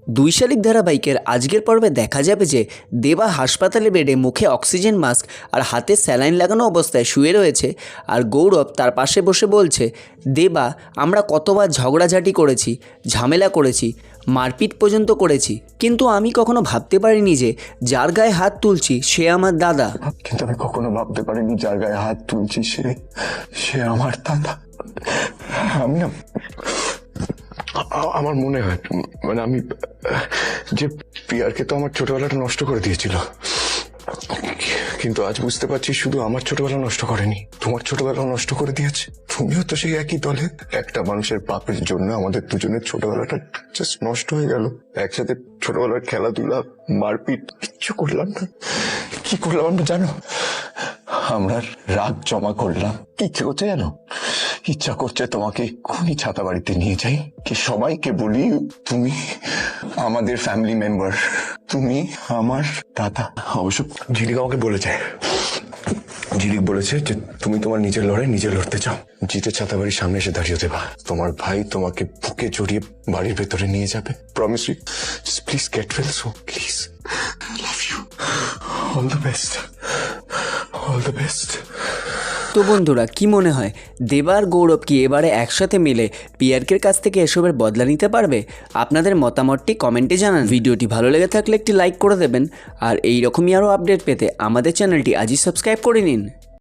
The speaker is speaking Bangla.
দুই শালিক ধারাবাহিকের আজকের পর্বে দেখা যাবে যে দেবা হাসপাতালে বেডে মুখে অক্সিজেন মাস্ক আর হাতে স্যালাইন লাগানো অবস্থায় শুয়ে রয়েছে, আর গৌরব তার পাশে বসে বলছে, দেবা আমরা কতবার ঝগড়াঝাটি করেছি, ঝামেলা করেছি, মারপিট পর্যন্ত করেছি, কিন্তু আমি কখনো ভাবতে পারিনি যে যার গায়ে হাত তুলছি সে আমার দাদা। কিন্তু আমি কখনো ভাবতে পারিনি যার গায়ে হাত তুলছি সে আমার দাদা। আমি না, আমার মনে হয় মানে আমি যে পিয়ারকে তো আমার ছোটবেলাটা নষ্ট করে দিয়েছিল, কিন্তু আজ বুঝতে পারছি শুধু আমার ছোটবেলা নষ্ট করেনি, তোমার ছোটবেলাও নষ্ট করে দিয়েছে। তুমিও তো সেই একই দলে। একটা মানুষের পাপের জন্য আমাদের দুজনের ছোটবেলাটা জাস্ট নষ্ট হয়ে গেল। একসাথে ছোটবেলার খেলাধুলা, মারপিট, কিচ্ছু করলাম না। কি করলাম আমরা জানো? আমরা রাগ জমা করলাম। কি ইচ্ছে করছে জানো? ইচ্ছা করছে তোমাকে এক্ষুনি ছাতা বাড়িতে নিয়ে যাই, কি সবাইকে বলি তুমি আমাদের ফ্যামিলি মেম্বার, তুমি আমার দাদা। অবশ্য ঝিলিক আমাকে বলেছে, ঝিলিক বলেছে যে তুমি তোমার নিজের লড়াই নিজে লড়তে চাও, জিতে ছাতা বাড়ির সামনে এসে দাঁড়িয়ে দেবা, তোমার ভাই তোমাকে বুকে জড়িয়ে বাড়ির ভেতরে নিয়ে যাবে। Promise me, just please get well soon, please. Love you, all the best, all the best. তো বন্ধুরা, কি মনে হয় দেবা আর গৌরব কি এবারে একসাথে মিলে পিয়ারকের কাছ থেকে এসবের বদলা নিতে পারবে? আপনাদের মতামতটি কমেন্টে জানান। ভিডিওটি ভালো লেগে থাকলে একটি লাইক করে দেবেন, আর এই রকমই আরও আপডেট পেতে আমাদের চ্যানেলটি আজই সাবস্ক্রাইব করে নিন।